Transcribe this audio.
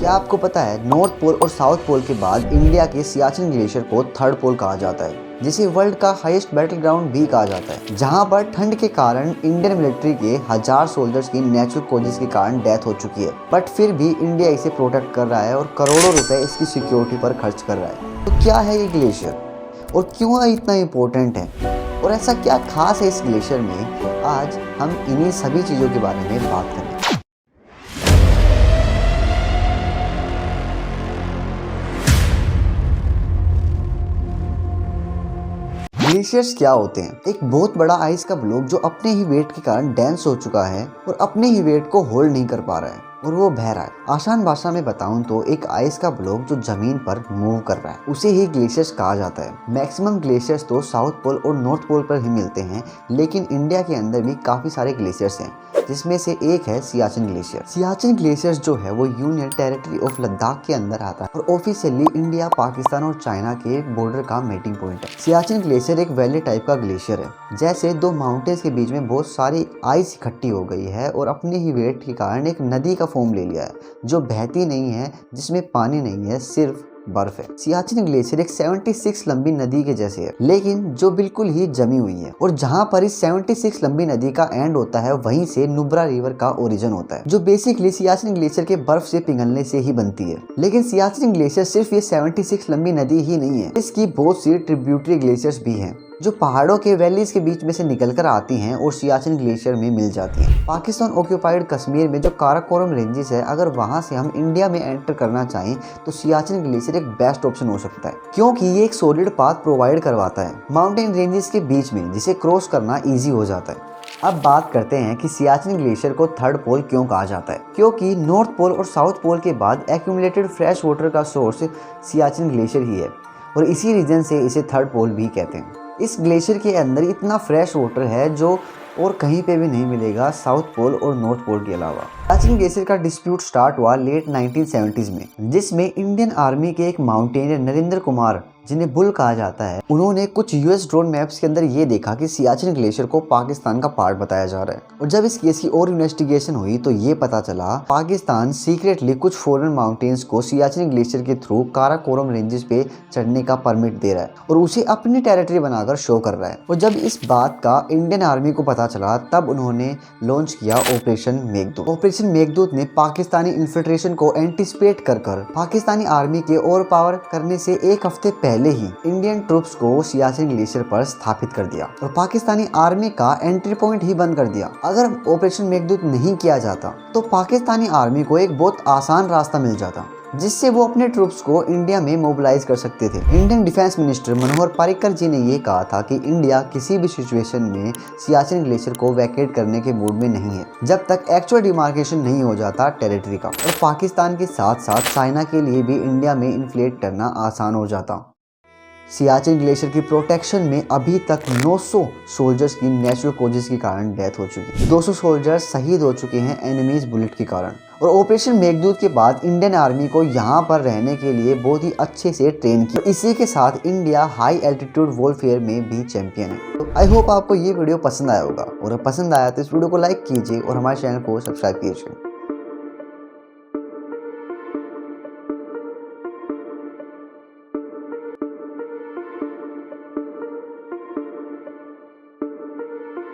क्या आपको पता है नॉर्थ पोल और साउथ पोल के बाद इंडिया के सियाचिन ग्लेशियर को थर्ड पोल कहा जाता है, जिसे वर्ल्ड का हाईएस्ट बैटल ग्राउंड भी कहा जाता है, जहां पर ठंड के कारण इंडियन मिलिट्री के 1000 सोल्जर्स की नेचुरल कॉजेज के कारण डेथ हो चुकी है। बट फिर भी इंडिया इसे प्रोटेक्ट कर रहा है और करोड़ों रुपए इसकी सिक्योरिटी पर खर्च कर रहा है। तो क्या है ये ग्लेशियर और क्यों इतना इम्पोर्टेंट है और ऐसा क्या खास है इस ग्लेशियर में, आज हम इन्हीं सभी चीज़ों के बारे में बात करेंगे। ग्लेशियर्स क्या होते हैं? एक बहुत बड़ा आइस का ब्लॉक जो अपने ही वेट के कारण डेंस हो चुका है और अपने ही वेट को होल्ड नहीं कर पा रहा है और वो बह रहा है। आसान भाषा में बताऊं तो एक आइस का ब्लॉक जो जमीन पर मूव कर रहा है उसे ही ग्लेशियर्स कहा जाता है। मैक्सिमम ग्लेशियर्स तो साउथ पोल और नॉर्थ पोल पर ही मिलते हैं, लेकिन इंडिया के अंदर भी काफी सारे ग्लेशियर्स हैं, जिसमें से एक है सियाचिन ग्लेशियर। सियाचिन ग्लेशियर्स जो है वो यूनियन टेरिटरी ऑफ लद्दाख के अंदर आता है और ऑफिशियली इंडिया, पाकिस्तान और चाइना के बॉर्डर का मीटिंग पॉइंट है। सियाचिन ग्लेशियर एक वैली टाइप का ग्लेशियर है, जैसे दो माउंटेन्स के बीच में बहुत सारी आइस इकट्ठी हो गई है और अपने ही वेट के कारण एक नदी का फॉर्म ले लिया है, जो बहती नहीं है, जिसमें पानी नहीं है, सिर्फ बर्फ है। सियाचिन ग्लेशियर एक 76 लंबी नदी के जैसे है, लेकिन जो बिल्कुल ही जमी हुई है, और जहां पर इस 76 लंबी नदी का एंड होता है वहीं से नुब्रा रिवर का ओरिजिन होता है, जो बेसिकली सियाचिन ग्लेशियर के बर्फ से पिघलने से ही बनती है। लेकिन सियाचिन ग्लेशियर सिर्फ ये 76 लंबी नदी ही नहीं है, इसकी बहुत सी ट्रिब्यूटरी ग्लेशियर्स भी हैं, जो पहाड़ों के वैलीज के बीच में से निकलकर आती हैं और सियाचिन ग्लेशियर में मिल जाती हैं। पाकिस्तान ऑक्यूपाइड कश्मीर में जो काराकोरम रेंजेस है, अगर वहां से हम इंडिया में एंटर करना चाहें तो सियाचिन ग्लेशियर एक बेस्ट ऑप्शन हो सकता है, क्योंकि ये एक सॉलिड पाथ प्रोवाइड करवाता है माउंटेन रेंजेस के बीच में, जिसे क्रॉस करना ईजी हो जाता है। अब बात करते हैं कि सियाचिन ग्लेशियर को थर्ड पोल क्यों कहा जाता है। क्योंकि नॉर्थ पोल और साउथ पोल के बाद एक्यूमुलेटेड फ्रेश वाटर का सोर्स सियाचिन ग्लेशियर ही है और इसी रीजन से इसे थर्ड पोल भी कहते हैं। इस ग्लेशियर के अंदर इतना फ्रेश वाटर है जो और कहीं पे भी नहीं मिलेगा साउथ पोल और नॉर्थ पोल के अलावा। सियाचिन ग्लेशियर का डिस्प्यूट स्टार्ट हुआ लेट 1970s में, जिसमें इंडियन आर्मी के एक माउंटेनियर नरेंद्र कुमार, जिन्हें बुल कहा जाता है, उन्होंने कुछ यूएस ड्रोन मैप्स के अंदर ये देखा कि सियाचिन ग्लेशियर को पाकिस्तान का पार्ट बताया जा रहा है। और जब इस केस की और इन्वेस्टिगेशन हुई तो ये पता चला पाकिस्तान सीक्रेटली कुछ फॉरेन माउंटेन्स को सियाचिन ग्लेशियर के थ्रू काराकोरम रेंजेस पे चढ़ने का परमिट दे रहा है और उसे अपनी टेरिटरी बनाकर शो कर रहा है। और जब इस बात का इंडियन आर्मी को पता चला तब उन्होंने लॉन्च किया ऑपरेशन मेघदूत। ऑपरेशन मेघदूत ने पाकिस्तानी इन्फिल्ट्रेशन को एंटिसिपेट कर पाकिस्तानी आर्मी के ओवर पावर करने से एक हफ्ते पहले ही इंडियन ट्रूप्स को सियाचिन ग्लेशियर पर स्थापित कर दिया और पाकिस्तानी आर्मी का एंट्री पॉइंट ही बंद कर दिया। अगर ऑपरेशन मेघदूत नहीं किया जाता तो पाकिस्तानी आर्मी को एक बहुत आसान रास्ता मिल जाता, जिससे वो अपने ट्रूप्स को इंडिया में मोबिलाइज कर सकते थे। Indian defence minister Manohar Parrikar जी ने ये कहा था कि इंडिया किसी भी सिचुएशन में सियाचिन ग्लेशियर को वैकेट करने के मूड में नहीं है, जब तक एक्चुअल डिमार्केशन नहीं हो जाता टेरिटरी का। और पाकिस्तान के साथ साथ चाइना के लिए भी इंडिया में इन्फ्लेट करना आसान हो जाता। सियाचिन ग्लेशियर की प्रोटेक्शन में अभी तक 900 सोल्जर्स की नेचुरल कॉजेज के कारण डेथ हो चुकी है। 200 सोल्जर्स शहीद हो चुके हैं एनिमीज बुलेट के कारण। और ऑपरेशन मेघदूत के बाद इंडियन आर्मी को यहाँ पर रहने के लिए बहुत ही अच्छे से ट्रेन किया। इसी के साथ इंडिया हाई एल्टीट्यूड वॉरफेयर में भी चैंपियन है। तो आई होप आपको ये वीडियो पसंद आया होगा, और पसंद आया तो इस वीडियो को लाइक कीजिए और हमारे चैनल को सब्सक्राइब कीजिए।